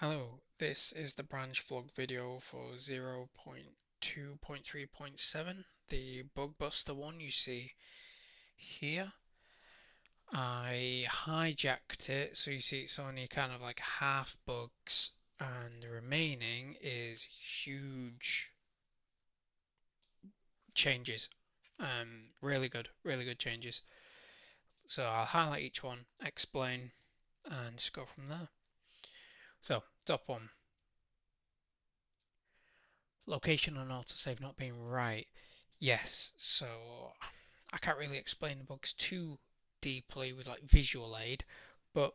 Hello, this is the branch vlog video for 0.2.3.7, the bug buster one you see here. I hijacked it, so you see it's only kind of like half bugs, and the remaining is huge changes. Really good changes. So I'll highlight each one, explain, and just go from there. So, top one. Location on autosave not being right. Yes, so I can't really explain the bugs too deeply with like visual aid, but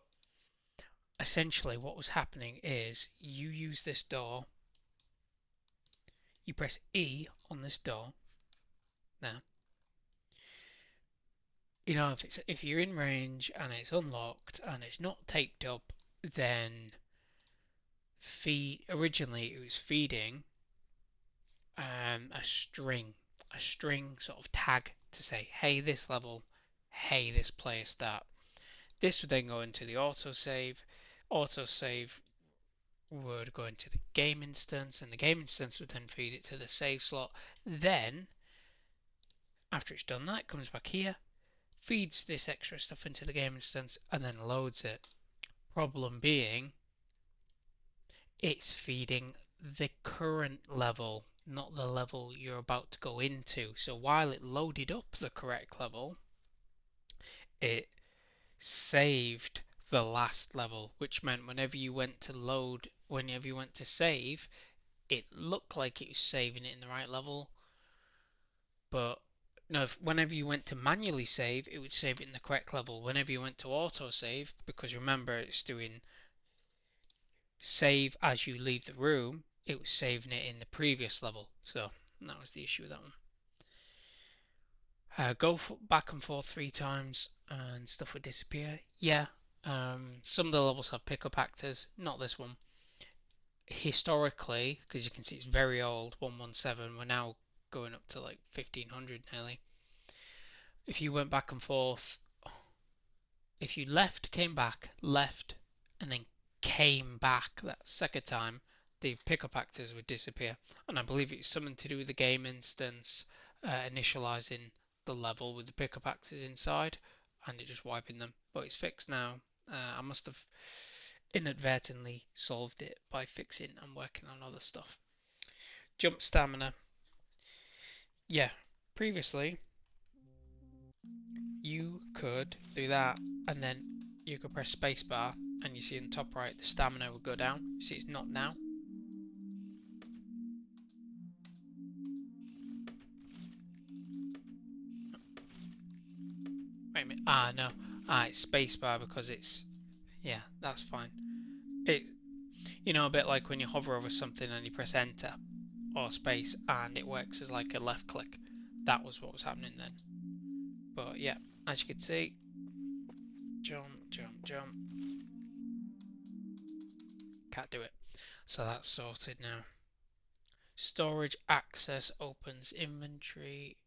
essentially what was happening is you use this door, you press E on this door. Now, if you're in range and it's unlocked and it's not taped up, then originally it was feeding a string sort of tag to say, hey, this level, hey, this player start. This would then go into the autosave. Autosave would go into the game instance, and the game instance would then feed it to the save slot. Then, after it's done that, it comes back here, feeds this extra stuff into the game instance, and then loads it. Problem being, it's feeding the current level, not the level you're about to go into. So while it loaded up the correct level, it saved the last level, which meant whenever you went to save, it looked like it was saving it in the right level, but no, whenever you went to manually save, it would save it in the correct level. Whenever you went to auto save, because remember it's doing save as you leave the room, it was saving it in the previous level. So that was the issue with that one. Go back and forth 3 times and stuff would disappear. Yeah, some of the levels have pickup actors, not this one. Historically, because you can see it's very old, 117, we're now going up to like 1500 nearly. If you went back and forth, if you left, came back, left, and then came back that second time, the pickup actors would disappear. And I believe it's something to do with the game instance initializing the level with the pickup actors inside and it just wiping them. But it's fixed now. I must have inadvertently solved it by fixing and working on other stuff. Jump stamina. Yeah, previously you could do that and then you could press spacebar and you see in the top right the stamina will go down. You see it's not now. Wait a minute. Ah, no. Ah, it's spacebar because it's... Yeah, that's fine. It, a bit like when you hover over something and you press enter or space and it works as like a left click. That was what was happening then. But yeah, as you can see, jump, jump, jump. Can't do it. So that's sorted now. Storage access opens inventory.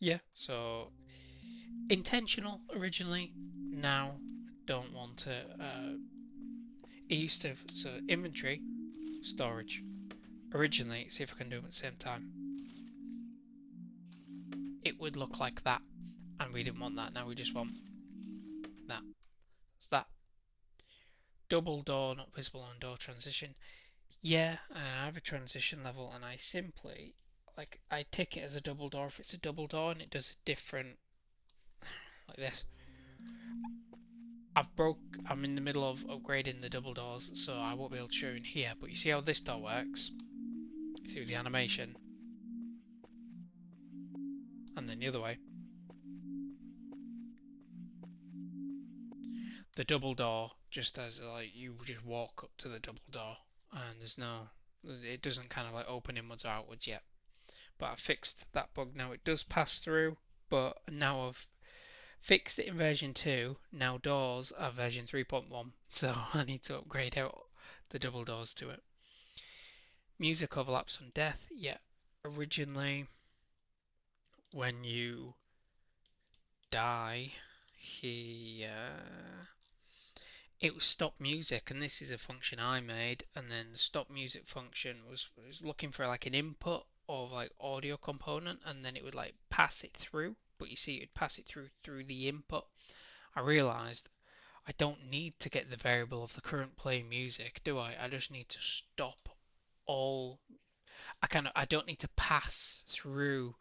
Yeah, so intentional originally. Now don't want to. It used to, so inventory, storage. Originally, see if I can do them at the same time. It would look like that, and we didn't want that. Now we just want that. It's that. Double door not visible on door transition. Yeah, I have a transition level, and I simply I tick it as a double door if it's a double door, and it does a different like this. I'm in the middle of upgrading the double doors, so I won't be able to show you in here. But you see how this door works? You see with the animation, and then the other way. The double door just as like you just walk up to the double door and it doesn't kind of like open inwards or outwards yet. But I fixed that bug now. It does pass through, but now I've fixed it in version 2. Now doors are version 3.1, so I need to upgrade out the double doors to it. Music overlaps on death. Yeah, originally when you die here, it was stop music, and this is a function I made, and then the stop music function was looking for like an input of like audio component, and then it would like pass it through, but you see it would pass it through the input. I realized I don't need to get the variable of the current playing music, do I? I just need to stop all. I don't need to pass through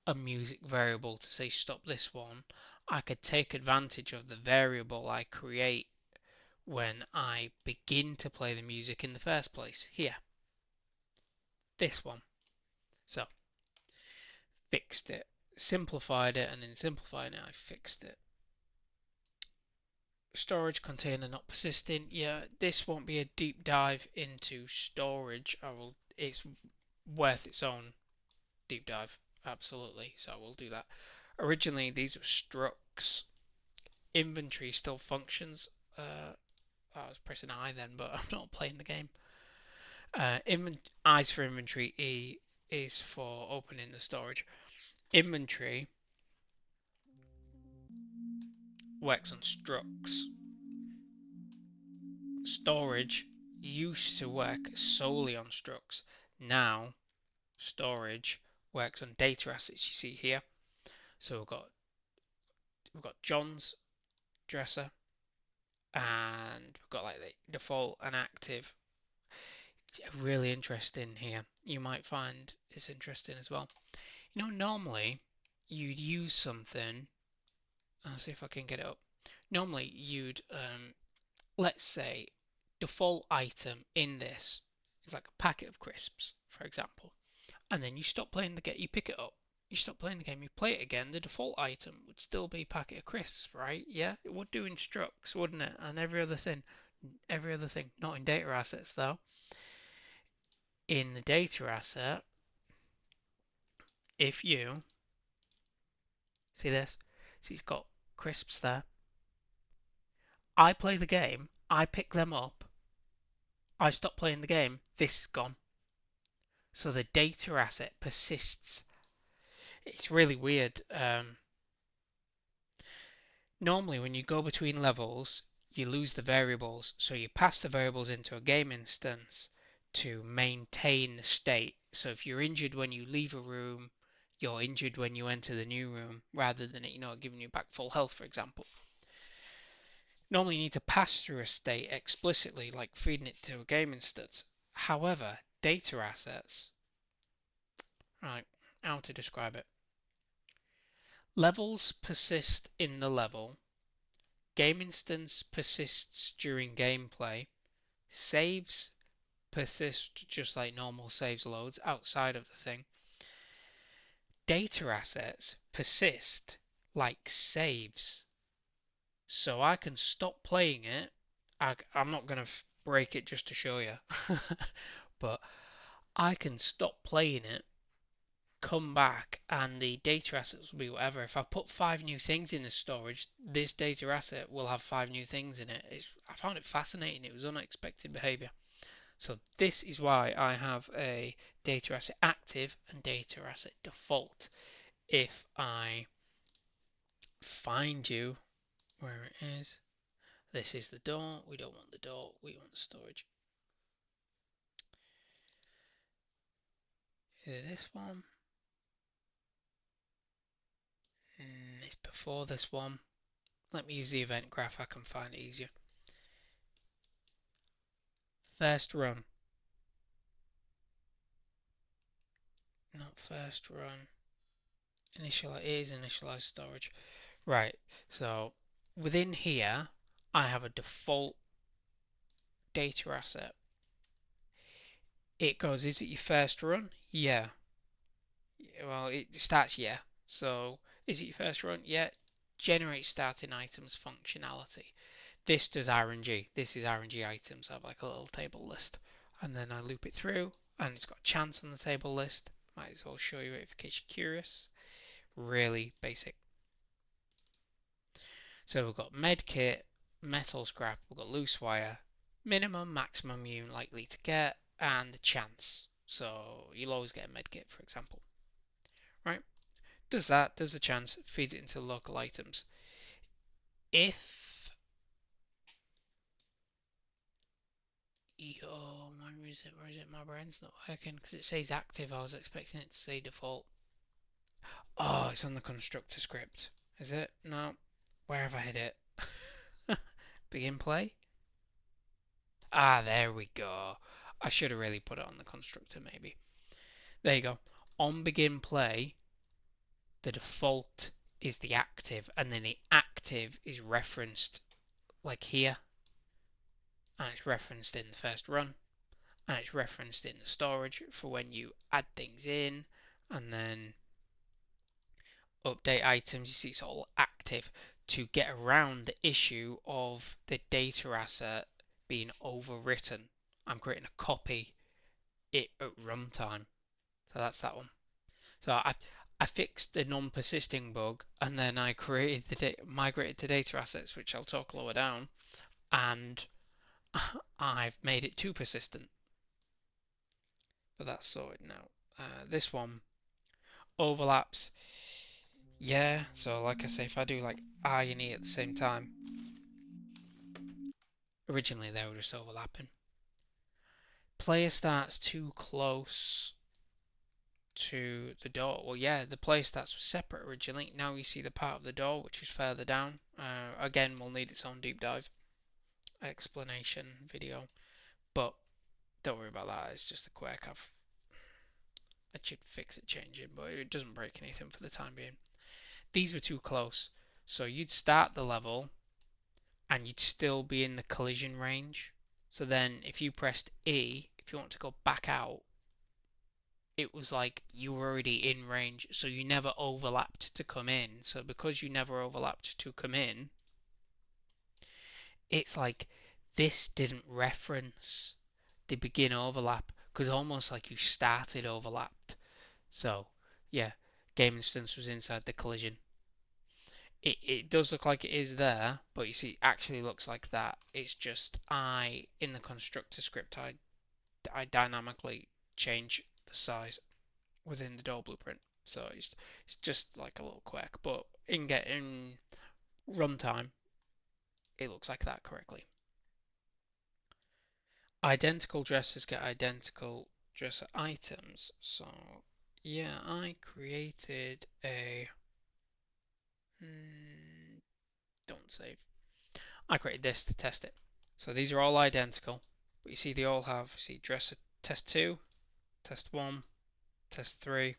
a music variable to say stop this one. I could take advantage of the variable I create when I begin to play the music in the first place. Here, this one. So, fixed it, simplified it, and in simplifying it, I fixed it. Storage container not persisting. Yeah, this won't be a deep dive into storage. It's worth its own deep dive, absolutely. So I will do that. Originally, these were structs. Inventory still functions. I was pressing I then, but I'm not playing the game. I's for inventory, E is for opening the storage. Inventory works on structs. Storage used to work solely on structs. Now storage works on data assets, you see here. So we've got John's dresser, and we've got like the default and active. Really interesting here. You might find this interesting as well. Normally you'd use something. I'll see if I can get it up. Normally you'd let's say default item in this is like a packet of crisps, for example, and then you stop playing the game, you pick it up, you stop playing the game, you play it again, the default item would still be a packet of crisps, right? Yeah, it would do in structs, wouldn't it? And every other thing, not in data assets though. In the data asset, if you see this, see it's got crisps there. I play the game, I pick them up, I stop playing the game, this is gone. So the data asset persists. It's really weird. Normally when you go between levels, you lose the variables. So you pass the variables into a game instance to maintain the state. So if you're injured when you leave a room, you're injured when you enter the new room, rather than it, giving you back full health, for example. Normally you need to pass through a state explicitly, like feeding it to a game instance. However, data assets, right, how to describe it. Levels persist in the level. Game instance persists during gameplay. Saves persist just like normal saves loads outside of the thing. Data assets persist like saves. So I can stop playing it. I'm not going to break it just to show you. But I can stop playing it, come back, and the data assets will be whatever. If I put 5 new things in the storage, this data asset will have 5 new things in it. I found it fascinating. It was unexpected behavior. So this is why I have a data asset active and data asset default. If I find you where it is, this is the door. We don't want the door. We want the storage. Is it this one? It's before this one. Let me use the event graph. I can find it easier. First run. Not first run. Initialize, it is initialized storage. Right, so within here, I have a default data asset. It goes, is it your first run? Yeah. Well, it starts, yeah. So, is it your first run? Yeah. Generate starting items functionality. This does RNG. This is RNG items. I have like a little table list. And then I loop it through, and it's got a chance on the table list. Might as well show you it in case you're curious. Really basic. So we've got medkit, metal scrap, we've got loose wire, minimum, maximum you're likely to get, and the chance. So you'll always get a medkit, for example. Right? Does that, does the chance, feeds it into local items. If Yo, where is it? Where is it? My brain's not working because it says active. I was expecting it to say default. Oh, it's on the constructor script. Is it? No. Where have I hid it? Begin play? Ah, there we go. I should have really put it on the constructor maybe. There you go. On begin play, the default is the active, and then the active is referenced like here, and it's referenced in the first run, and it's referenced in the storage for when you add things in, and then update items. You see it's all active to get around the issue of the data asset being overwritten. I'm creating a copy it at runtime, so that's that one. So I fixed the non-persisting bug, and then I created migrated the data assets, which I'll talk lower down, and I've made it too persistent. But that's sorted now. This one overlaps. Yeah, so like I say, if I do like I and E at the same time, originally they were just overlapping. Player starts too close to the door. Well, yeah, the player stats were separate originally. Now you see the part of the door which is further down. Again, we'll need its own deep dive explanation video, but don't worry about that. It's just a quirk. I should fix it, change it, but it doesn't break anything for the time being. These were too close, so you'd start the level and you'd still be in the collision range. So then, if you pressed E, if you want to go back out, it was like you were already in range, so you never overlapped to come in. So because you never overlapped to come in, it's like this didn't reference the begin overlap because almost like you started overlapped. So yeah, game instance was inside the collision. It does look like it is there, but you see, it actually looks like that. It's just in the constructor script, I dynamically change the size within the door blueprint. So it's just like a little quirk, but in runtime, it looks like that correctly. Identical dresses get identical dresser items. So yeah, I created a don't save. I created this to test it. So these are all identical, but you see they all have, see dresser test 2, test 1, test 3,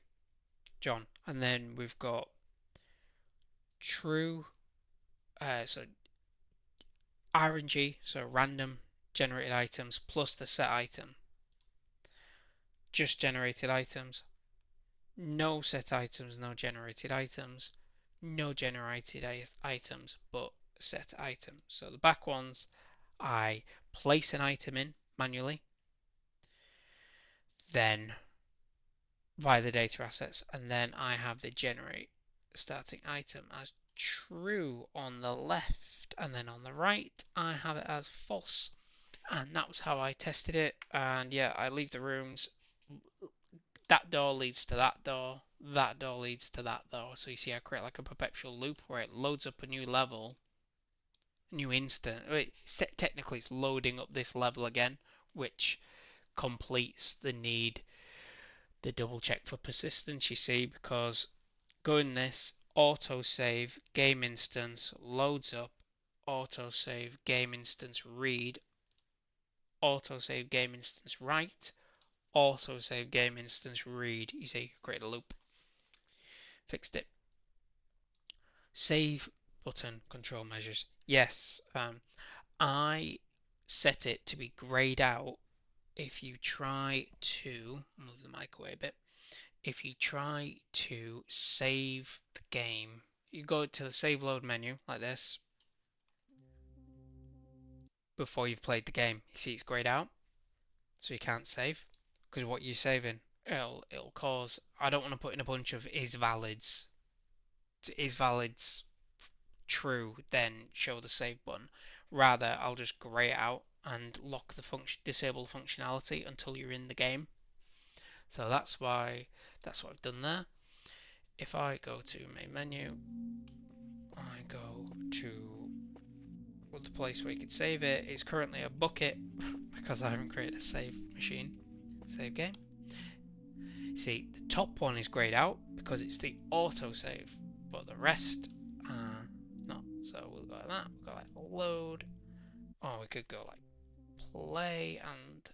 John. And then we've got true, so RNG, so random generated items plus the set item. Just generated items, no set items, no generated items, no generated items, but set item. So the back ones, I place an item in manually, then via the data assets, and then I have the generate starting item as true on the left, and then on the right I have it as false. And that was how I tested it. And yeah, I leave the rooms. That door leads to that door. That door leads to that door. So you see, I create like a perpetual loop where it loads up a new level, new instant. Technically, it's loading up this level again, which completes the double check for persistence, you see, because going this autosave game instance loads up, autosave game instance read, autosave game instance write, autosave game instance read. You see, create a loop. Fixed it. Save button control measures. Yes, I set it to be grayed out. If you try to move the mic away a bit, if you try to save the game, you go to the save load menu like this before you've played the game. You see it's grayed out, so you can't save because what you're saving, it'll cause. I don't want to put in a bunch of is valids. Is valids true? Then show the save button. Rather, I'll just grey it out and lock the function, disable functionality until you're in the game. So that's what I've done there. If I go to main menu, I go to the place where you can save it. It's currently a bucket. I because I haven't created a save machine, save game. See, the top one is grayed out because it's the autosave, but the rest are not. So we'll go like that, we'll go like load, or we could go like play, and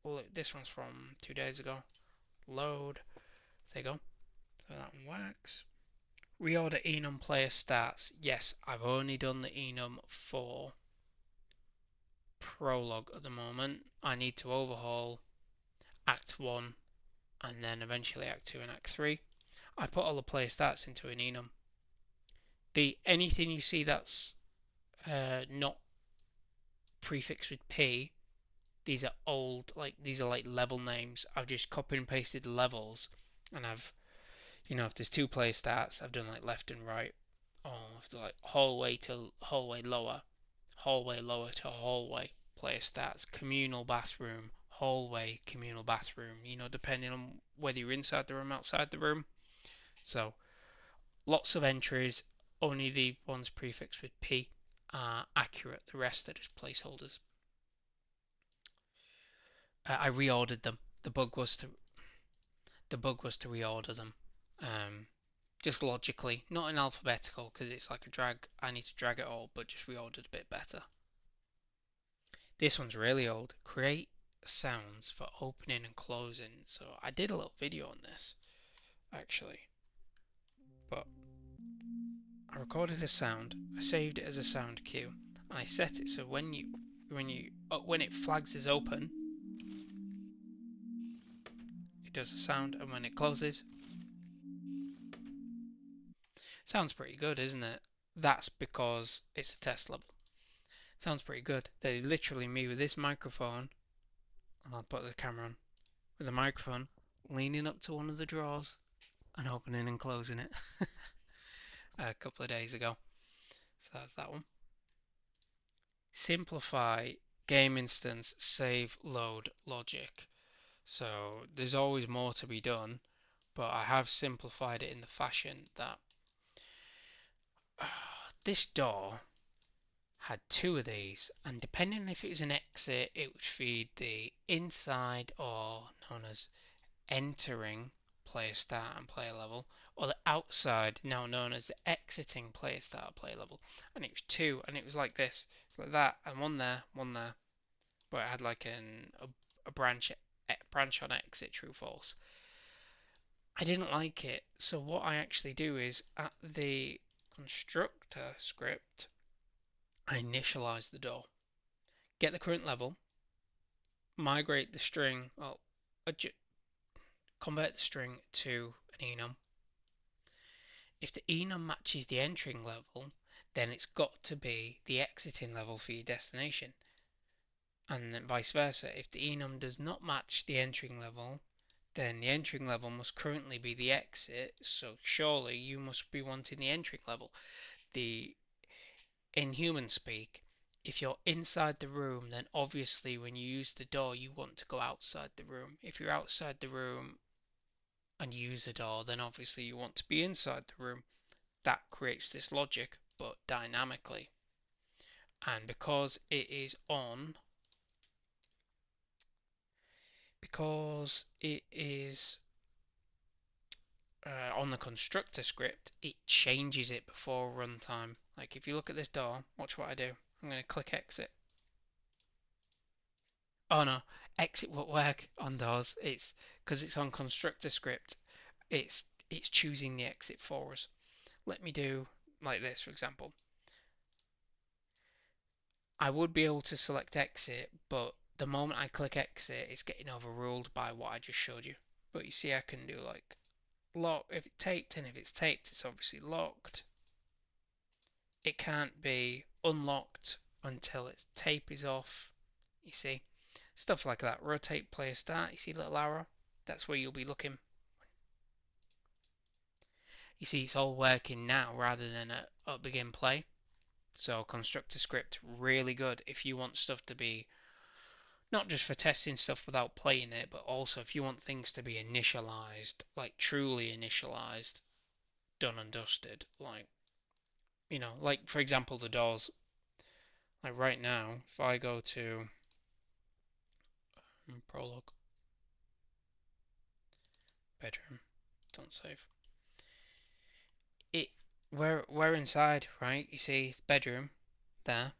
look, this one's from 2 days ago. Load, there you go, so that one works. Reorder Enum player starts. Yes, I've only done the Enum for Prologue at the moment. I need to overhaul Act 1 and then eventually Act 2 and Act 3. I put all the player stats into an Enum. Anything you see that's not prefixed with P, these are old, these are like level names. I've just copied and pasted levels, and I've, if there's 2 player stats, I've done like left and right, or like hallway to hallway lower to hallway player stats, communal bathroom, hallway, communal bathroom, depending on whether you're inside the room, outside the room. So lots of entries, only the ones prefixed with P are accurate, the rest are just placeholders. I reordered them. The bug was to reorder them. Just logically, not in alphabetical, because it's like a drag. I need to drag it all, but just reordered a bit better. This one's really old. Create sounds for opening and closing. So I did a little video on this, actually. But I recorded a sound, I saved it as a sound cue, and I set it so when it flags as open, it does a sound, and when it closes, sounds pretty good, isn't it? That's because it's a test level. Sounds pretty good. They literally me with this microphone, and I'll put the camera on, with a microphone leaning up to one of the drawers and opening and closing it a couple of days ago. So that's that one. Simplify game instance save load logic. So there's always more to be done, but I have simplified it in the fashion that this door had 2 of these, and depending on if it was an exit, it would feed the inside, or known as entering player start and player level, or the outside, now known as the exiting player start player level. And it was 2, and it was like this, it's like that, and one there, but it had like a branch on exit, true false. I didn't like it, so what I actually do is at the constructor script, I initialize the door, get the current level, migrate the string, convert the string to an enum. If the enum matches the entering level, then it's got to be the exiting level for your destination. And then vice versa, if the enum does not match the entering level, then the entering level must currently be the exit, so surely you must be wanting the entering level. In human speak, if you're inside the room, then obviously when you use the door, you want to go outside the room. If you're outside the room and you use the door, then obviously you want to be inside the room. That creates this logic, but dynamically. And because it is on the constructor script, it changes it before runtime. Like if you look at this door, watch what I do. I'm going to click exit. Oh no, exit won't work on doors. It's because it's on constructor script. It's choosing the exit for us. Let me do like this, for example. I would be able to select exit, but the moment I click exit, it's getting overruled by what I just showed you. But you see, I can do like lock if it's taped, and if it's taped, it's obviously locked. It can't be unlocked until its tape is off. You see, stuff like that. Rotate player start. You see little arrow? That's where you'll be looking. You see, it's all working now rather than at begin play. So constructor script, really good if you want stuff to be not just for testing stuff without playing it, but also if you want things to be initialized, like truly initialized, done and dusted. Like, like for example, the doors. Like right now, if I go to Prologue. Bedroom. Don't save. We're inside, right? You see bedroom there.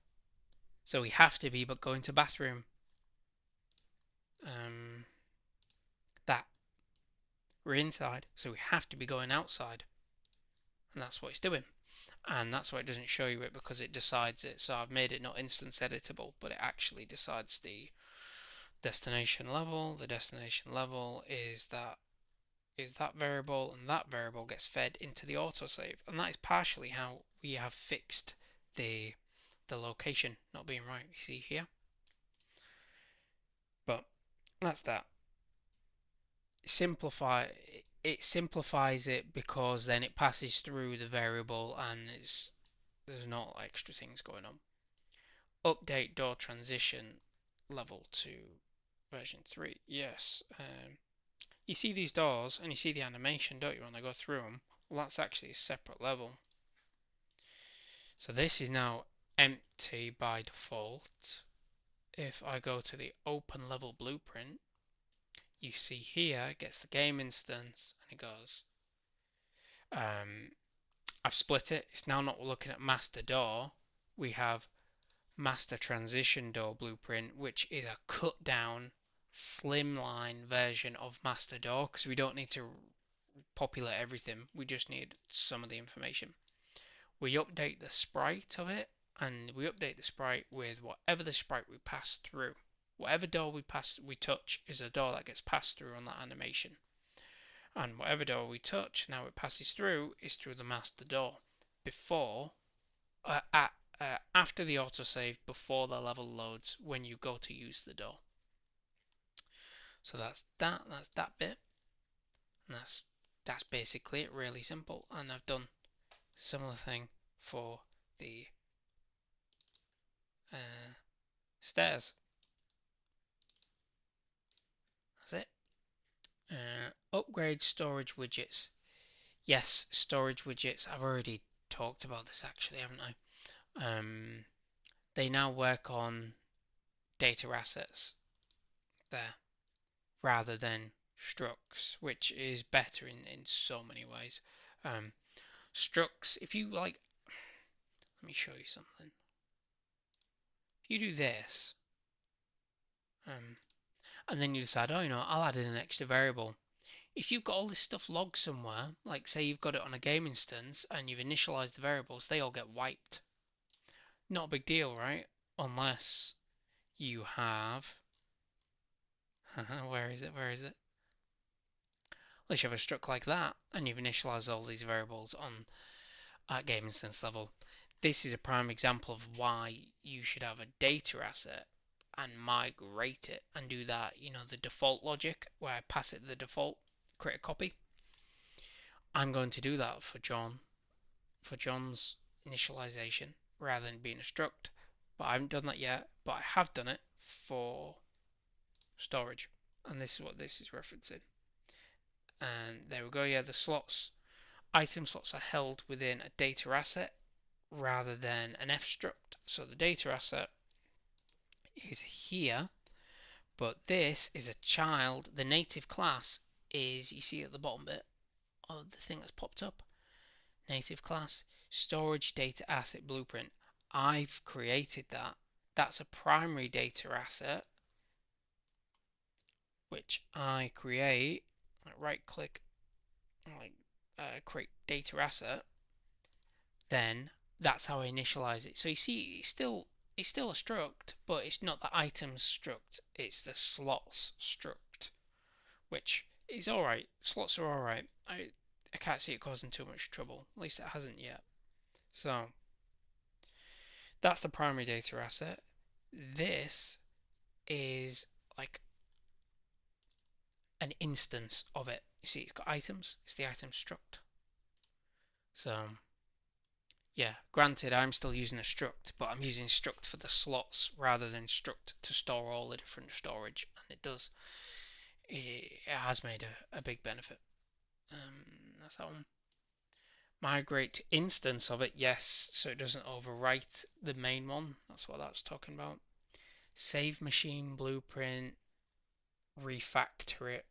So we have to be but going to bathroom. That. We're inside, so we have to be going outside. And that's what it's doing. And that's why it doesn't show you it, because it decides it. So I've made it not instance editable, but it actually decides the destination level. The destination level is that variable, and that variable gets fed into the autosave. And that is partially how we have fixed the location not being right, you see here. But that's that. It simplifies it because then it passes through the variable and there's not extra things going on. Update door transition level to version 3. Yes. You see these doors and you see the animation, don't you, when I go through them? Well, that's actually a separate level. So this is now empty by default. If I go to the open level blueprint, you see here it gets the game instance and it goes, I've split it. It's now not looking at master door. We have master transition door blueprint, which is a cut down slimline version of master door, because we don't need to populate everything, we just need some of the information. We update the sprite of it, and we update the sprite with whatever the sprite we pass through. Whatever door we touch is a door that gets passed through on that animation. And whatever door we touch, now it passes through, is through the master door. Before, after the autosave, before the level loads, when you go to use the door. So that's that bit. And that's basically it, really simple. And I've done a similar thing for the stairs. That's it. Upgrade storage widgets. Yes, storage widgets. I've already talked about this actually, haven't I? They now work on data assets there rather than structs, which is better in so many ways. Structs, if you like, let me show you something. If you do this, and then you decide, oh, I'll add in an extra variable. If you've got all this stuff logged somewhere, like say you've got it on a game instance and you've initialized the variables, they all get wiped. Not a big deal, right? Unless you have, where is it? Unless you have a struct like that and you've initialized all these variables on at game instance level. This is a prime example of why you should have a data asset and migrate it and do that, the default logic where I pass it the default, create a copy. I'm going to do that for John's initialization rather than being a struct, but I haven't done that yet, but I have done it for storage, and this is what this is referencing. And there we go. Yeah, the slots, item slots are held within a data asset rather than an FStruct. So the data asset is here, but this is a child. The native class is, you see at the bottom bit of the thing that's popped up, native class, storage data asset blueprint. I've created that. That's a primary data asset, which I create, right click, create data asset. Then that's how I initialize it. So you see, it's still a struct, but it's not the items struct, it's the slots struct, which is alright. Slots are alright. I can't see it causing too much trouble. At least it hasn't yet. So that's the primary data asset. This is like an instance of it. You see, it's got items. It's the item struct. So yeah, granted, I'm still using a struct, but I'm using struct for the slots rather than struct to store all the different storage, and it has made a big benefit. That's that one. Migrate to instance of it, yes, so it doesn't overwrite the main one. That's what that's talking about. Save machine blueprint. refactor it.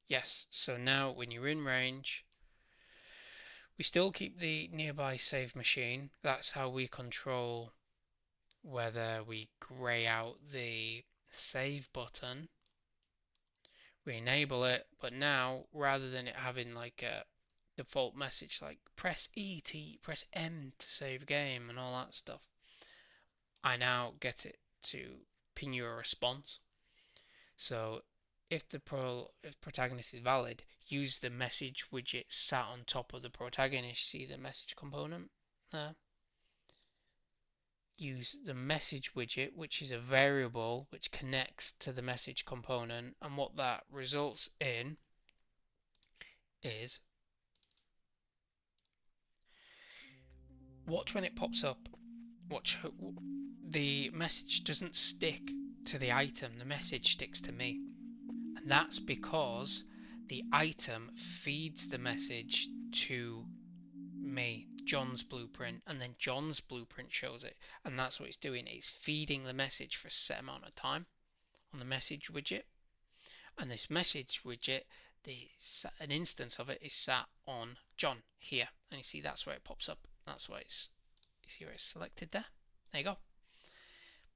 Yes, so now when you're in range, we still keep the nearby save machine. That's how we control whether we grey out the save button. We enable it, but now rather than it having like a default message like press press M to save game and all that stuff, I now get it to ping you a response. So if the protagonist is valid, use the message widget sat on top of the protagonist. See the message component there? Use the message widget, which is a variable which connects to the message component, and what that results in is, watch when it pops up, watch, the message doesn't stick to the item, the message sticks to me. And that's because the item feeds the message to me, John's blueprint, and then John's blueprint shows it. And that's what it's doing. It's feeding the message for a set amount of time on the message widget. And this message widget, an instance of it is sat on John here. And you see that's where it pops up. That's why it's, you see where it's selected there? There you go.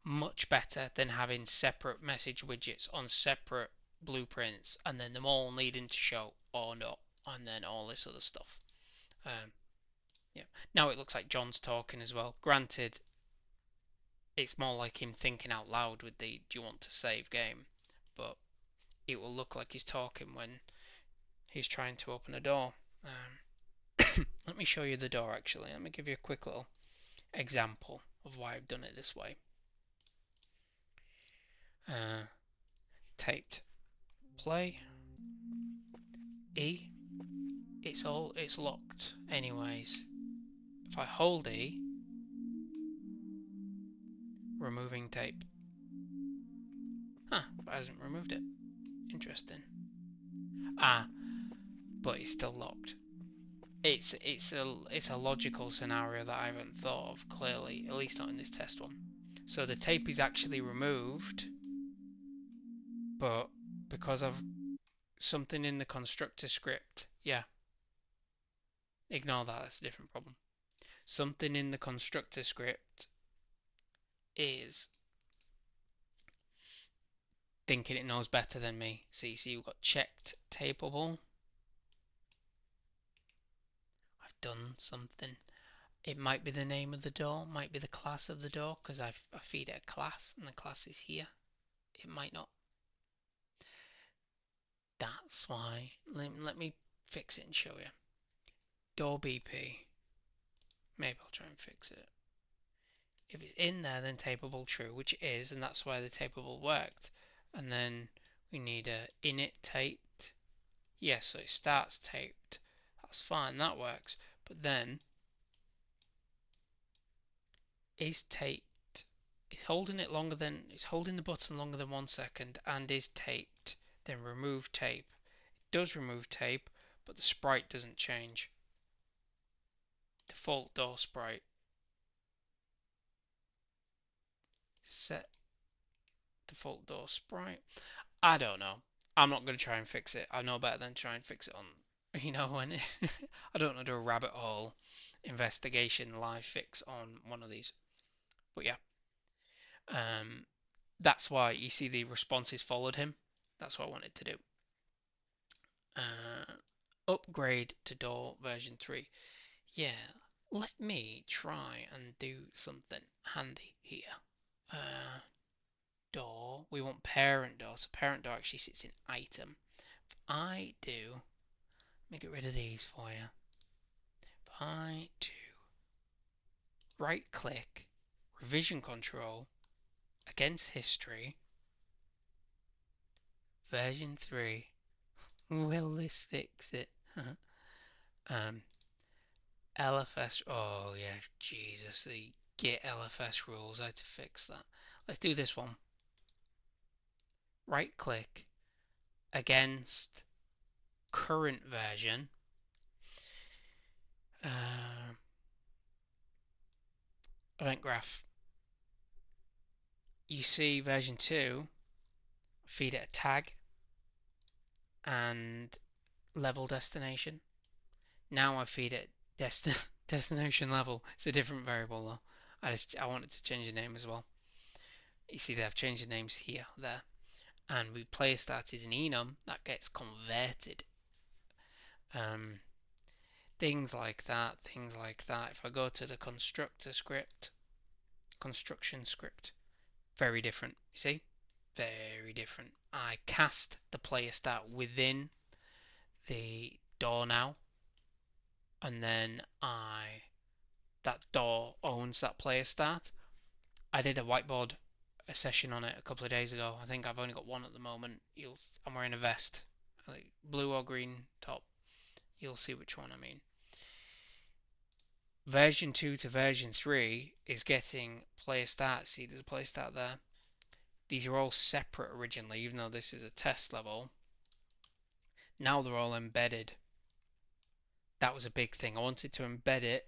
Much better than having separate message widgets on separate blueprints and then them all needing to show or not, and then all this other stuff. Yeah. Now it looks like John's talking as well. Granted, it's more like him thinking out loud with the "do you want to save game," but it will look like he's talking when he's trying to open a door. Let me show you the door actually. Let me give you a quick little example of why I've done it this way. Taped play E. It's locked anyways. If I hold E, removing tape. Huh, but it hasn't removed it. Interesting. But it's still locked. It's a logical scenario that I haven't thought of clearly, at least not in this test one. So the tape is actually removed, but because of something in the constructor script, yeah, ignore that, that's a different problem. Something in the constructor script is thinking it knows better than me. So you see you've got checked tapeable. I've done something. It might be the name of the door, might be the class of the door, because I feed it a class and the class is here. It might not. That's why. Let me fix it and show you. Door BP. Maybe I'll try and fix it. If it's in there, then tapeable true, which it is, and that's why the tapeable worked. And then we need a init taped. Yes, so it starts taped. That's fine, that works. But then is taped. It's holding it longer than, it's holding the button longer than 1 second and is taped. Then remove tape. It does remove tape, but the sprite doesn't change. Default door sprite. Set default door sprite. I don't know. I'm not going to try and fix it. I know better than try and fix it on, when I don't know, do a rabbit hole investigation live fix on one of these. But yeah, that's why you see the responses followed him. That's what I wanted to do. Upgrade to door version 3. Yeah, let me try and do something handy here. Door, we want parent door, so parent door actually sits in item. If I do, let me get rid of these for you. If I do right click, revision control, against history, version 3, will this fix it? LFS, oh yeah, Jesus, the git LFS rules, I had to fix that. Let's do this one. Right click, against current version, event graph. You see version 2 feed it a tag and level destination. Now I feed it destination level. It's a different variable though. I wanted to change the name as well. You see they've changed the names here, there. And we player started in enum, that gets converted. Things like that, things like that. If I go to the constructor script, construction script, very different. You see? Very different. I cast the player start within the door now, and then that door owns that player start. I did a whiteboard session on it a couple of days ago. I think I've only got one at the moment. I'm wearing a vest, like blue or green top. You'll see which one I mean. Version 2 to version 3 is getting player start. See, there's a player start there. These are all separate originally, even though this is a test level. Now they're all embedded. That was a big thing. I wanted to embed it,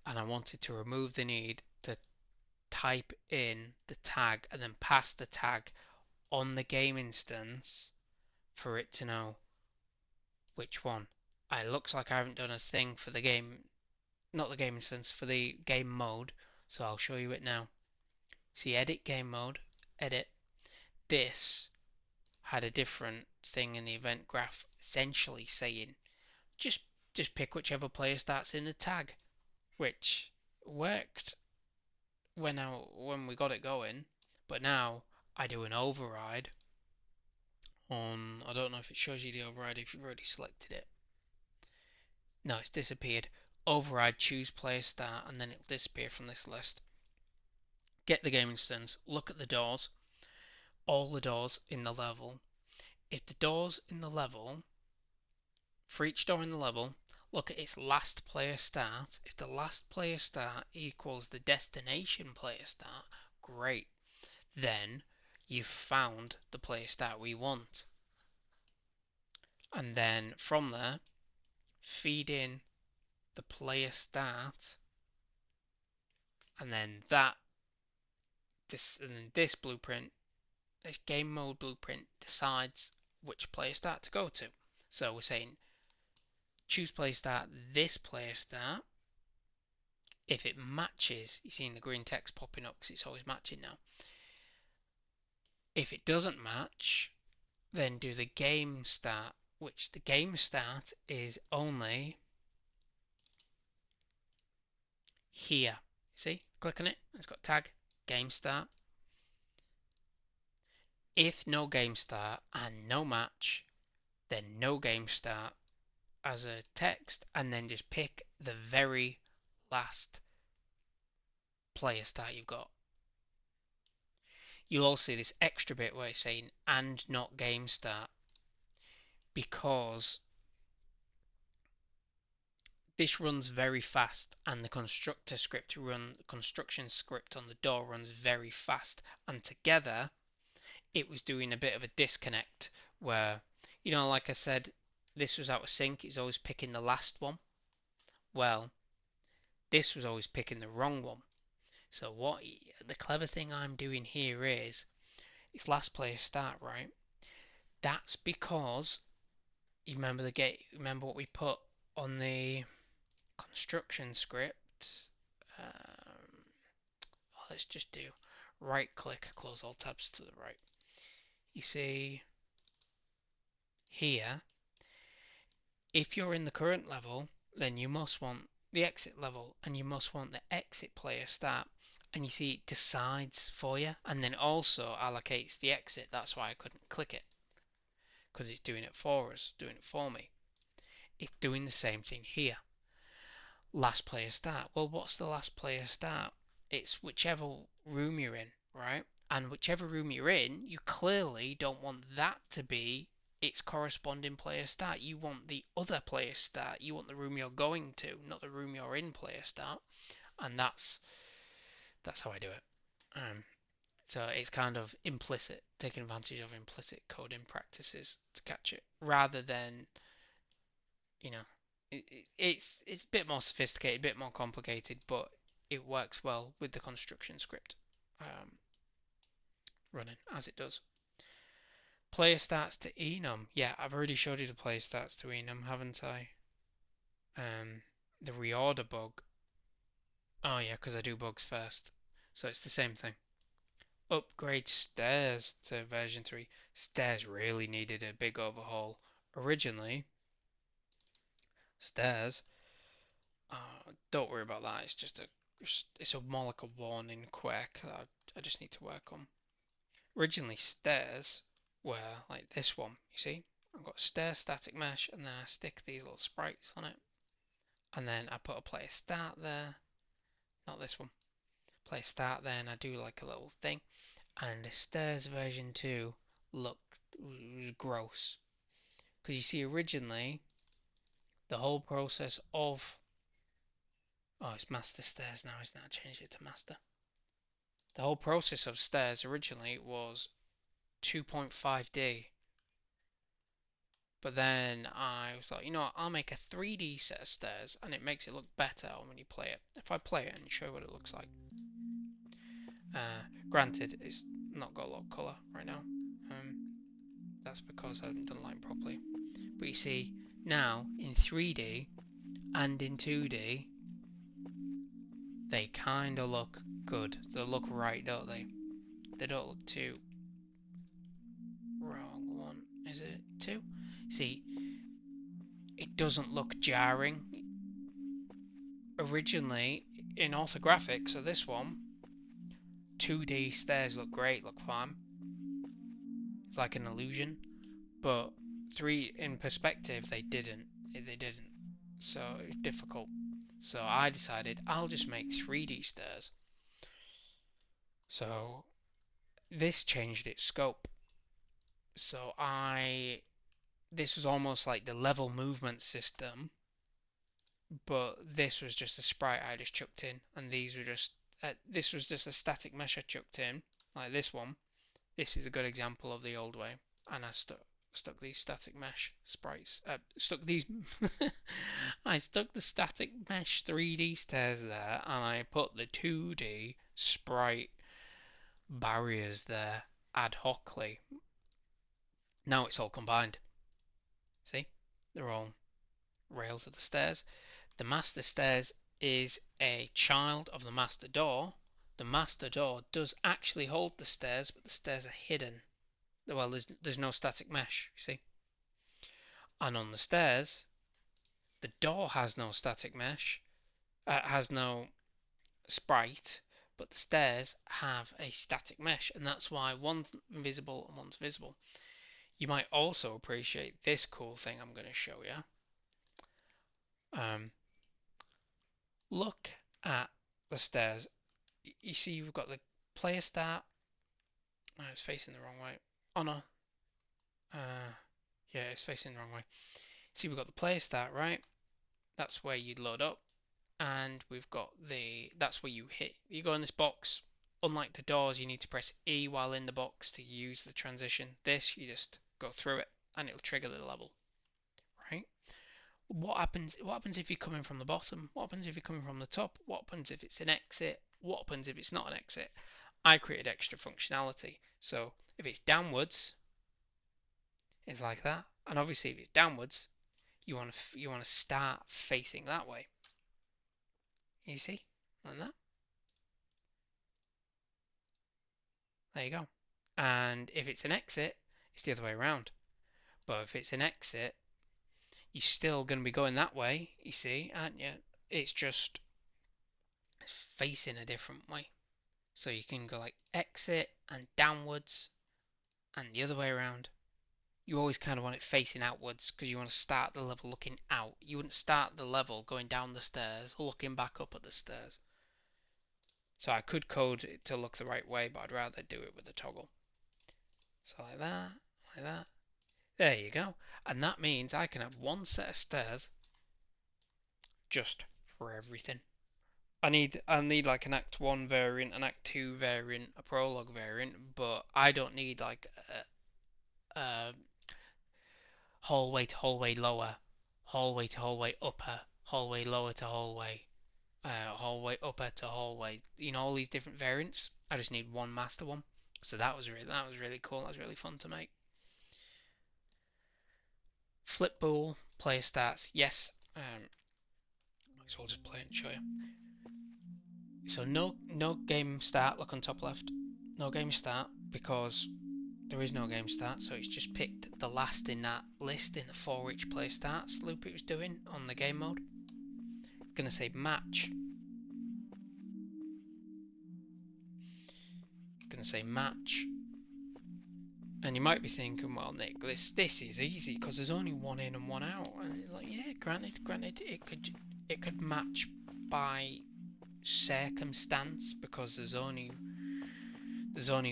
and I wanted to remove the need to type in the tag and then pass the tag on the game instance for it to know which one. It looks like I haven't done a thing for the game, not the game instance, for the game mode, so I'll show you it now. See, edit game mode, edit. This had a different thing in the event graph, essentially saying just pick whichever player starts in the tag, which worked when we got it going. But now I do an override on, I don't know if it shows you the override if you've already selected it. No, it's disappeared. Override, choose player start, and then it'll disappear from this list. Get the game instance, look at the doors, all the doors in the level. If the doors in the level, for each door in the level, look at its last player start. If the last player start equals the destination player start, great. Then you've found the player start we want. And then from there, feed in the player start, and then this blueprint, this game mode blueprint decides which player start to go to. So we're saying choose player start, this player start. If it matches, you're seeing the green text popping up because it's always matching now. If it doesn't match, then do the game start, which the game start is only here. See, click on it, it's got tag game start. If no game start and no match, then no game start as a text, and then just pick the very last player start you've got. You'll also see this extra bit where it's saying and not game start, because this runs very fast, and the construction script on the door runs very fast, and together it was doing a bit of a disconnect where, like I said, this was out of sync. It's always picking the last one. Well, this was always picking the wrong one. So what the clever thing I'm doing here is, it's last player start, right? That's because you remember remember what we put on the construction script. Let's just do right click, close all tabs to the right. You see here, if you're in the current level, then you must want the exit level, and you must want the exit player start. And you see it decides for you, and then also allocates the exit. That's why I couldn't click it, because it's doing it for us, doing it for me. It's doing the same thing here. Last player start. Well, what's the last player start? It's whichever room you're in, right? And whichever room you're in, you clearly don't want that to be its corresponding player start. You want the other player start. You want the room you're going to, not the room you're in player start. And that's how I do it. So it's kind of implicit, taking advantage of implicit coding practices to catch it, rather than, it's a bit more sophisticated, a bit more complicated, but it works well with the construction script running as it does. Player stats to Enum. Yeah, I've already showed you the player stats to Enum, haven't I? The reorder bug. Oh yeah, because I do bugs first. So it's the same thing. Upgrade stairs to version 3. Stairs really needed a big overhaul. Originally, stairs, don't worry about that. It's just it's more like a warning quirk that I just need to work on. Originally, stairs were like this one. You see, I've got stair static mesh, and then I stick these little sprites on it, and then I put a player start there. Not this one. Player start there, and I do like a little thing. And the stairs version 2 looked was gross because you see originally the whole process of it's master stairs now, isn't it? I changed it to master. The whole process of stairs originally was 2.5D, but then I was like, you know what, I'll make a 3D set of stairs and it makes it look better when you play it. If I play it and show you what it looks like. Granted, it's not got a lot of colour right now. That's because I haven't done lighting properly. But you see, now in 3D and in 2D, they kind of look good. They look right, don't they? They don't look too wrong. One, is it 2? See, it doesn't look jarring. Originally, in orthographics, so this one, 2D stairs look great, look fine. It's like an illusion. But 3 in perspective, they didn't. They didn't. So it was difficult. So I decided I'll just make 3D stairs. So this changed its scope. So this was almost like the level movement system, but this was just a sprite I just chucked in, and these were just this was just a static mesh I chucked in, like this one. This is a good example of the old way, and I stuck these static mesh sprites. Stuck these. I stuck the static mesh 3D stairs there, and I put the 2D sprite barriers there ad hocly. Now it's all combined. See, they're all rails of the stairs. The master stairs is a child of the master door. The master door does actually hold the stairs, but the stairs are hidden. Well, there's no static mesh, you see. And on the stairs, the door has no static mesh, has no sprite, but the stairs have a static mesh, and that's why one's invisible and one's visible. You might also appreciate this cool thing I'm going to show you. Look at the stairs. You see you've got the player start. Oh, it's facing the wrong way. Oh no. Yeah, it's facing the wrong way. See, we've got the player start, right? That's where you load up. And we've got that's where you hit. You go in this box. Unlike the doors, you need to press E while in the box to use the transition. This, you just go through it and it'll trigger the level, right? What happens if you're coming from the bottom? What happens if you're coming from the top? What happens if it's an exit? What happens if it's not an exit? I created extra functionality. So if it's downwards, it's like that. And obviously if it's downwards, you want to start facing that way. You see? Like that. There you go. And if it's an exit, it's the other way around. But if it's an exit, you're still going to be going that way, you see, aren't you? It's just facing a different way. So you can go like exit and downwards and the other way around. You always kind of want it facing outwards because you want to start the level looking out. You wouldn't start the level going down the stairs, looking back up at the stairs. So I could code it to look the right way, but I'd rather do it with a toggle. So like that, like that. There you go. And that means I can have one set of stairs just for everything. I need like an Act 1 variant, an Act 2 variant, a Prologue variant, but I don't need like a hallway to hallway lower, hallway to hallway upper, hallway lower to hallway, hallway upper to hallway. You know, all these different variants. I just need one master one. So that was really cool. That was really fun to make. Flip Bool, player stats, yes. So I'll just play it and show you. So no game start, look on top left. No game start because there is no game start, so it's just picked the last in that list in the for each player starts loop it was doing on the game mode. It's gonna say match. It's gonna say match. And you might be thinking, well, Nick, this is easy because there's only one in and one out. And like, yeah, granted, it could match by circumstance because there's only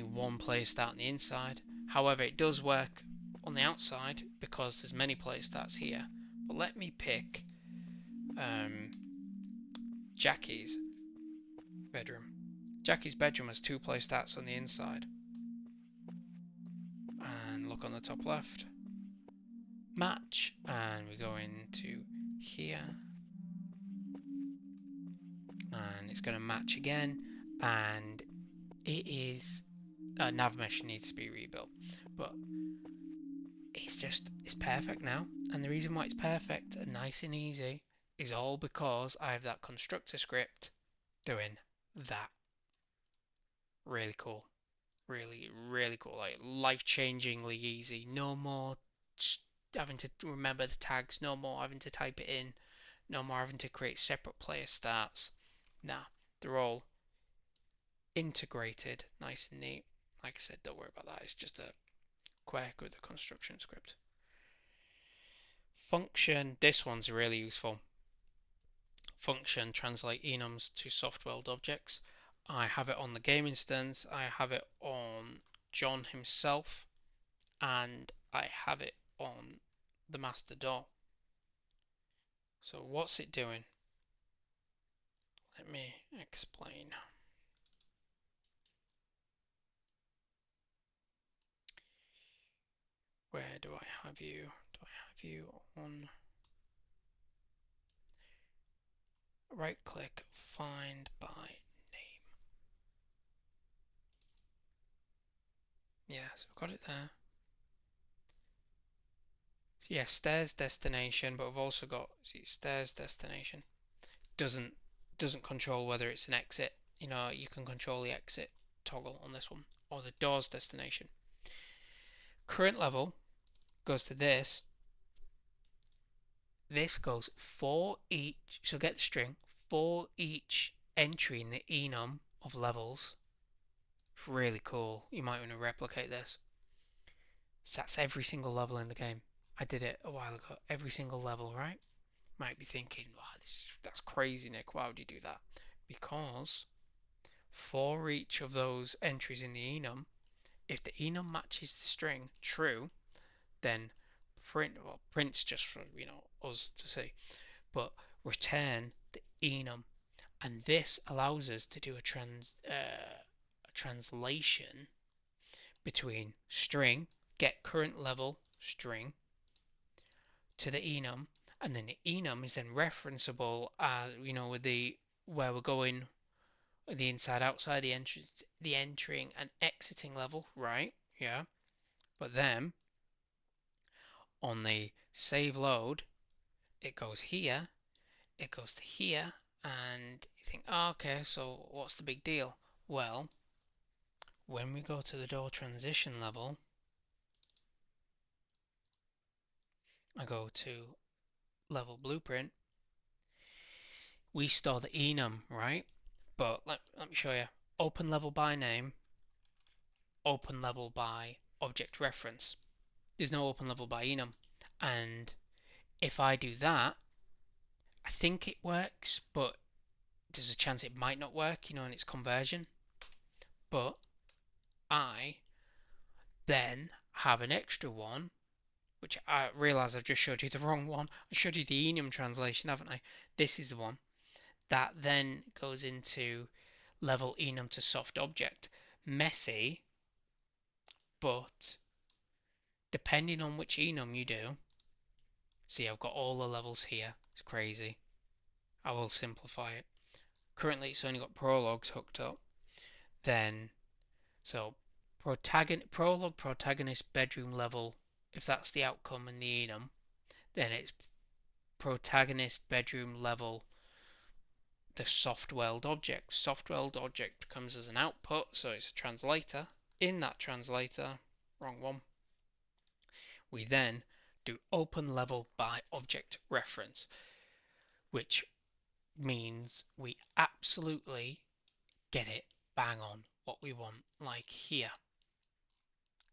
one player start on the inside. However, it does work on the outside because there's many player starts here. But let me pick Jackie's bedroom. Jackie's bedroom has 2 player starts on the inside. And look on the top left. Match, and we go into here, and it's going to match again, and it is nav mesh needs to be rebuilt, but it's perfect now. And the reason why it's perfect and nice and easy is all because I have that constructor script doing that. Really cool, really cool, like life-changingly easy. No more having to remember the tags, no more having to type it in, no more having to create separate player starts. Nah, they're all integrated, nice and neat. Like I said, don't worry about that. It's just a quirk with the construction script. Function, this one's really useful. Function, translate enums to soft-world objects. I have it on the game instance, I have it on John himself, and I have it on the master DAW. So what's it doing? Let me explain. Where do I have you? Do I have you on? Right click, find by name. Yeah, so we've got it there. So yeah, stairs destination, but we've also got, see, stairs destination. Doesn't control whether it's an exit. You know, you can control the exit toggle on this one, or the doors destination. Current level goes to this. This goes for each, so get the string, for each entry in the enum of levels. Really cool. You might want to replicate this. So that's every single level in the game. I did it a while ago. Every single level, right? Might be thinking, wow, that's crazy, Nick. Why would you do that? Because for each of those entries in the enum, if the enum matches the string true, then print's just for us to see, but return the enum, and this allows us to do a translation between string, get current level string, to the enum, and then the enum is then referenceable as with the where we're going, the inside, outside, the entrance, the entering and exiting level, right? Yeah. But then on the save load, it goes here, it goes to here, and you think, oh, okay, so what's the big deal? Well, when we go to the door transition level, I go to level blueprint, we store the enum, right? But let me show you. Open level by name, open level by object reference. There's no open level by enum. And if I do that, I think it works, but there's a chance it might not work, in its conversion. But I then have an extra one, which I realise I've just showed you the wrong one. I showed you the enum translation, haven't I? This is the one that then goes into level enum to soft object. Messy, but depending on which enum you do, see, I've got all the levels here. It's crazy. I will simplify it. Currently it's only got prologues hooked up. Then so prologue protagonist bedroom level, if that's the outcome in the enum, then it's protagonist bedroom level, the soft-world object. Soft-world object comes as an output, so it's a translator. In that translator, wrong one, we then do open level by object reference, which means we absolutely get it bang on what we want, like here.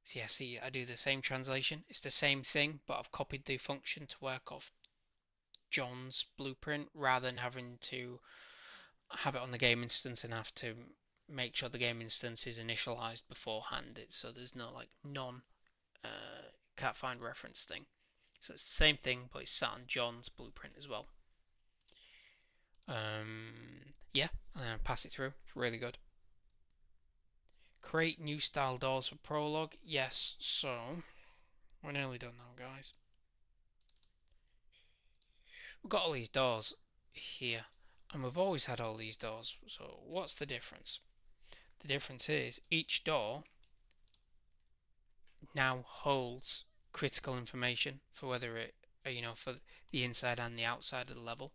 So yeah, see, I do the same translation. It's the same thing, but I've copied the function to work off John's blueprint rather than having to have it on the game instance and have to make sure the game instance is initialized beforehand. So there's no like can't find reference thing. So it's the same thing, but it's sat on John's blueprint as well. Yeah, pass it through. It's really good. Create new style doors for Prologue. Yes, so we're nearly done now, guys. We've got all these doors here, and we've always had all these doors. So what's the difference? The difference is each door now holds critical information for whether it, for the inside and the outside of the level.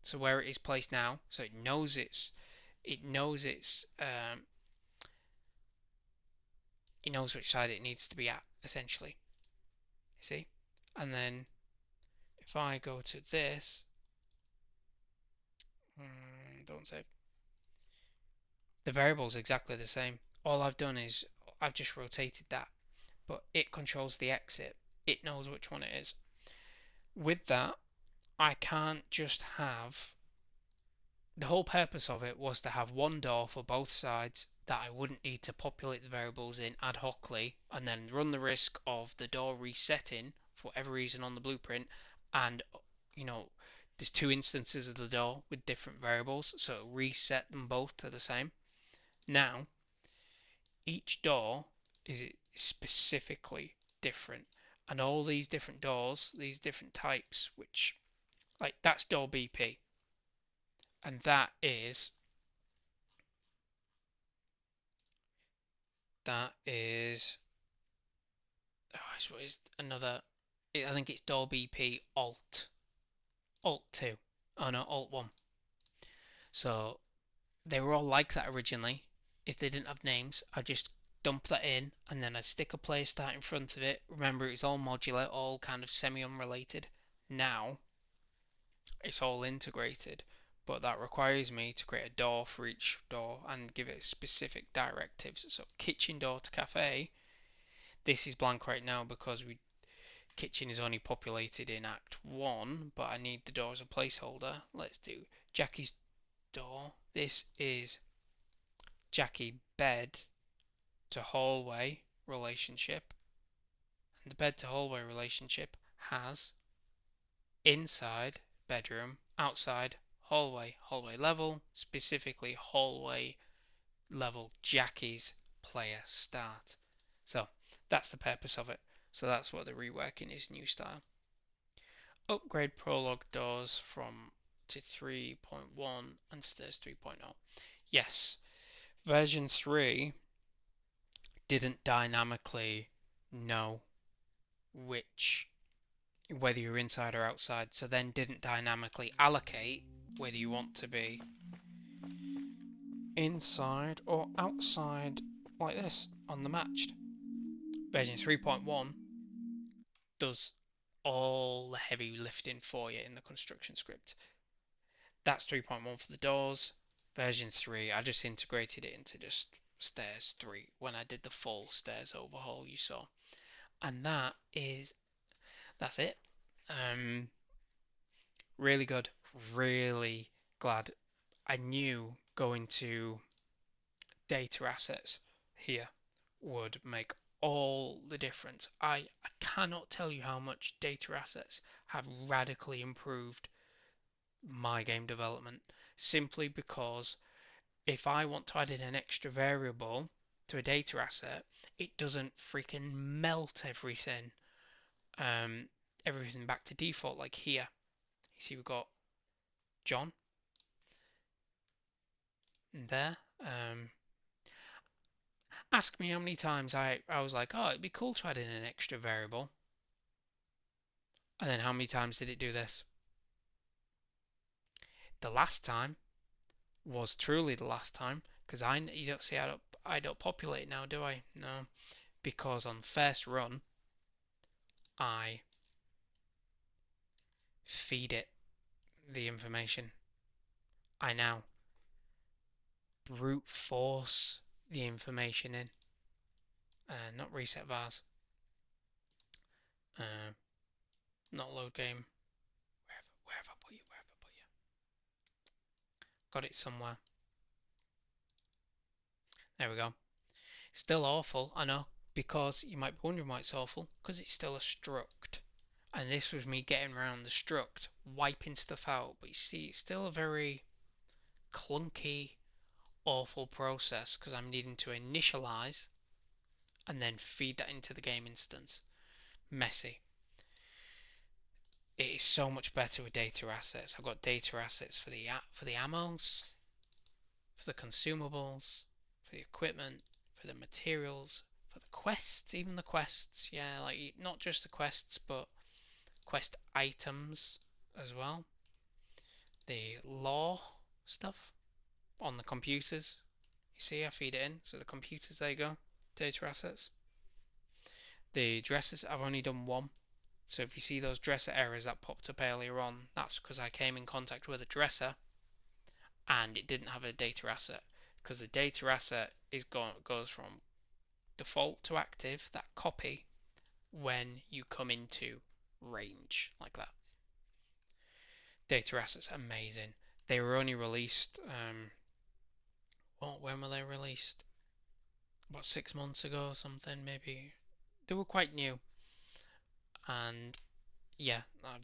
So where it is placed now, so it knows its, it knows which side it needs to be at, essentially. You see? And then if I go to this, don't save. The variable is exactly the same. All I've done is I've just rotated that, but it controls the exit. It knows which one it is. With that, I can't just have. The whole purpose of it was to have one door for both sides that I wouldn't need to populate the variables in ad hocly and then run the risk of the door resetting for whatever reason on the blueprint. And there's two instances of the door with different variables, so it'll reset them both to the same. Now each door is specifically different, and all these different doors, these different types, which like that's door BP, and that is oh, what is another? I think it's door BP Alt 2. Oh no, Alt 1. So they were all like that originally. If they didn't have names, I just dump that in and then I stick a player start in front of it. Remember, it's all modular, all kind of semi-unrelated. Now it's all integrated, but that requires me to create a door for each door and give it specific directives. So kitchen door to cafe. This is blank right now because kitchen is only populated in Act 1, but I need the door as a placeholder. Let's do Jackie's door. This is Jackie bed to hallway relationship. And the bed to hallway relationship has inside bedroom, outside hallway, hallway level, specifically hallway level Jackie's player start. So that's the purpose of it. So that's what the reworking is, new style. Upgrade Prologue doors from to 3.1 and stairs 3.0. Yes, version 3 didn't dynamically know whether you're inside or outside, so then didn't dynamically allocate whether you want to be inside or outside like this on the matched. Version 3.1 does all the heavy lifting for you in the construction script. That's 3.1 for the doors. Version 3, I just integrated it into just stairs 3 when I did the full stairs overhaul you saw. And that's it. Really good. Really glad. I knew going to data assets here would make all the difference. I cannot tell you how much data assets have radically improved my game development, simply because if I want to add in an extra variable to a data asset, it doesn't freaking melt everything back to default like here. You see we've got John in there. Ask me how many times I was like, oh, it'd be cool to add in an extra variable. And then how many times did it do this? The last time was truly the last time, because you don't see I don't populate it now, do I? No, because on first run I feed it the information. I now brute force the information in, not reset vars, uh, not load game. Where have I put you? Where have I put you? Got it somewhere. There we go. Still awful, I know, because you might be wondering why it's awful, because it's still a struct. And this was me getting around the struct, wiping stuff out, but you see, it's still a very clunky, awful process, because I'm needing to initialize and then feed that into the game instance. Messy. It is so much better with data assets. I've got data assets for the ammos, for the consumables, for the equipment, for the materials, for the quests, even the quests. Yeah, like not just the quests, but quest items as well. The lore stuff on the computers. You see, I feed it in. So the computers, there you go. Data assets. The dresses, I've only done one. So if you see those dresser errors that popped up earlier on, that's because I came in contact with a dresser and it didn't have a data asset. Because the data asset goes from default to active, that copy, when you come into range like that. Data assets, amazing. They were only released, when were they released? About 6 months ago or something, maybe. They were quite new, and yeah, I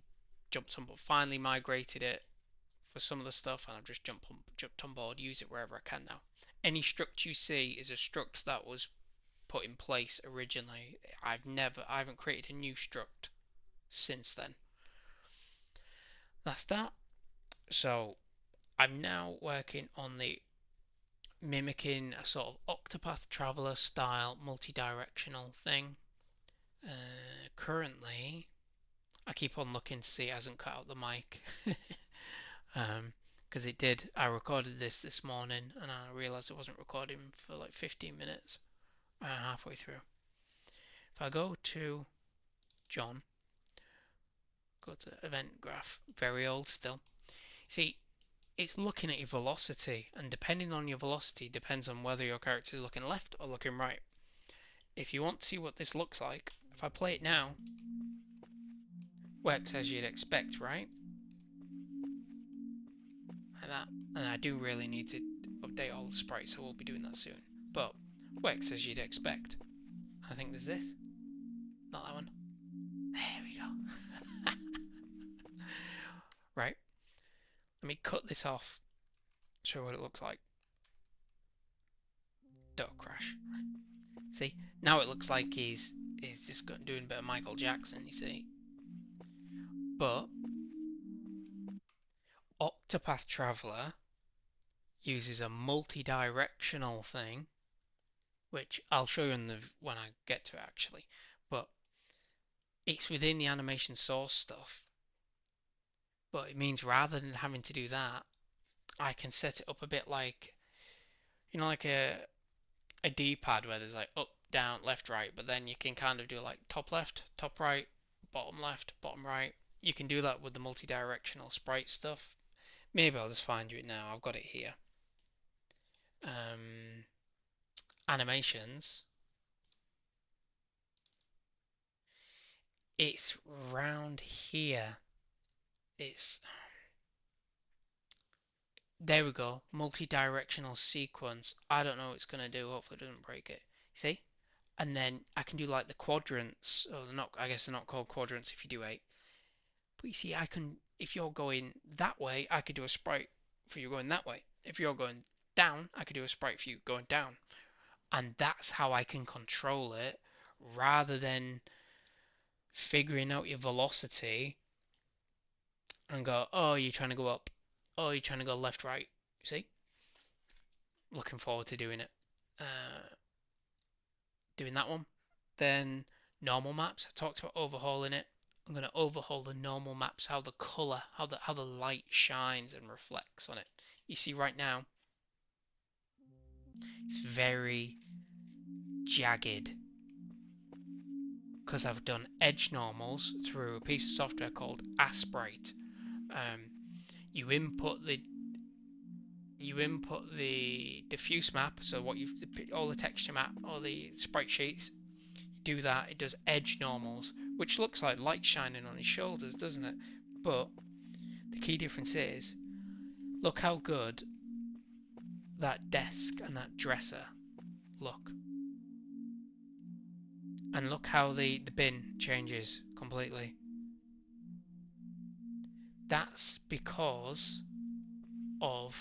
jumped on, but finally migrated it for some of the stuff, and I've just jumped on board, use it wherever I can now. Any struct you see is a struct that was put in place originally. I haven't created a new struct since then. That's that. So I'm now working on the mimicking a sort of Octopath Traveler style multi-directional thing. Currently, I keep on looking to see it hasn't cut out the mic. Because it did. I recorded this morning and I realised it wasn't recording for like 15 minutes halfway through. If I go to John, go to event graph, very old still. See, it's looking at your velocity, and depending on your velocity depends on whether your character is looking left or looking right. If you want to see what this looks like, if I play it now, works as you'd expect, right? Like that. And I do really need to update all the sprites, so we'll be doing that soon. But works as you'd expect. I think there's this. Not that one. There we go. Right. Let me cut this off. Show what it looks like. Don't crash. See? Now it looks like he's just doing a bit of Michael Jackson, you see. But Octopath Traveler uses a multi-directional thing, which I'll show you when I get to it actually. But it's within the animation source stuff. But it means rather than having to do that, I can set it up a bit like, like a D-pad where there's like up, down, left, right, but then you can kind of do like top left, top right, bottom left, bottom right. You can do that with the multi-directional sprite stuff. Maybe I'll just find you now. I've got it here. Animations. It's round here. There we go. Multi-directional sequence. I don't know what it's gonna do. Hopefully it doesn't break it. See? And then I can do like the quadrants. Or they're not. I guess they're not called quadrants if you do 8. But you see, I can. If you're going that way, I could do a sprite for you going that way. If you're going down, I could do a sprite for you going down. And that's how I can control it, rather than figuring out your velocity and go, oh, you're trying to go up, oh, you're trying to go left, right. See? Looking forward to doing it. Doing that one. Then normal maps. I talked about overhauling it. I'm going to overhaul the normal maps, how the color, how the light shines and reflects on it. You see right now, it's very jagged because I've done edge normals through a piece of software called Asprite. Um, you input the diffuse map, so what you've all the texture map, all the sprite sheets. Do that, it does edge normals, which looks like light shining on his shoulders, doesn't it? But the key difference is, look how good that desk and that dresser look. And look how the bin changes completely. That's because of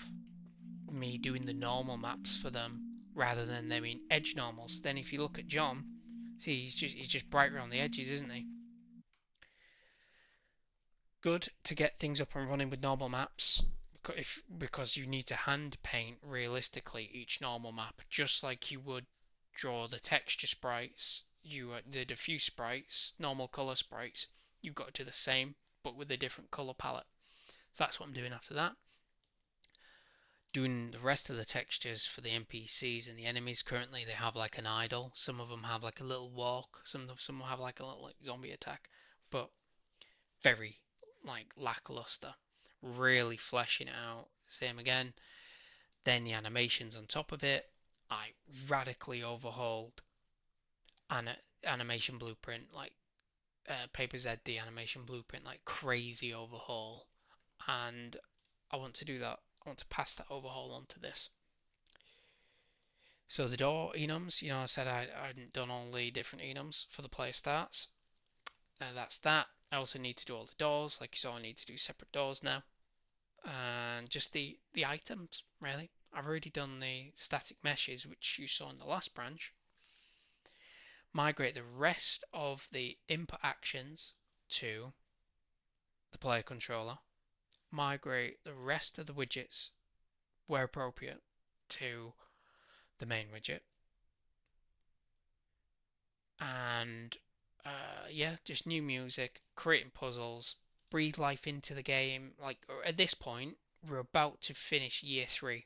me doing the normal maps for them rather than them in edge normals. Then if you look at John, see he's just brighter on the edges, isn't he? Good to get things up and running with normal maps because you need to hand paint realistically each normal map, just like you would draw the texture sprites, the diffuse sprites, normal color sprites. You've got to do the same, but with a different color palette. So that's what I'm doing after that. Doing the rest of the textures for the NPCs and the enemies. Currently, they have like an idle. Some of them have like a little walk. Some will have like a little like zombie attack, but very like lackluster. Really fleshing it out. Same again. Then the animations on top of it. I radically overhauled animation blueprint, like Paper ZD animation blueprint, like crazy overhaul. And I want to do that. I want to pass that overhaul on to this. So the door enums, I said I hadn't done all the different enums for the player starts. That's that. I also need to do all the doors, like you saw I need to do separate doors now. And just the items, really. I've already done the static meshes, which you saw in the last branch. Migrate the rest of the input actions to the player controller. Migrate the rest of the widgets, where appropriate, to the main widget. And yeah, just new music, creating puzzles, breathe life into the game. Like at this point, we're about to finish year 3.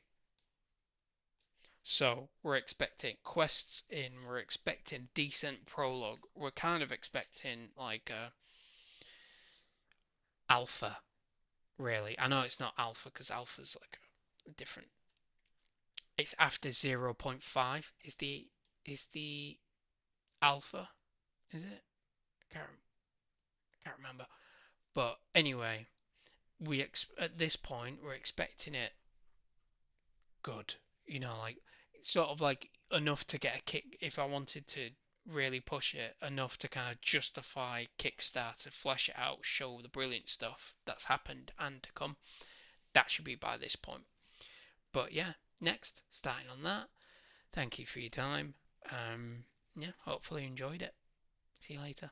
So we're expecting quests in, we're expecting decent prologue, we're kind of expecting like a alpha, really. I know it's not alpha because alpha's like a different. It's after 0.5 is the alpha, is it? Can't can't remember. But anyway, at this point we're expecting it good, like sort of like enough to get a kick if I wanted to really push it, enough to kind of justify Kickstarter, flesh it out, show the brilliant stuff that's happened and to come. That should be by this point. But yeah, next, starting on that. Thank you for your time. Yeah, hopefully you enjoyed it. See you later.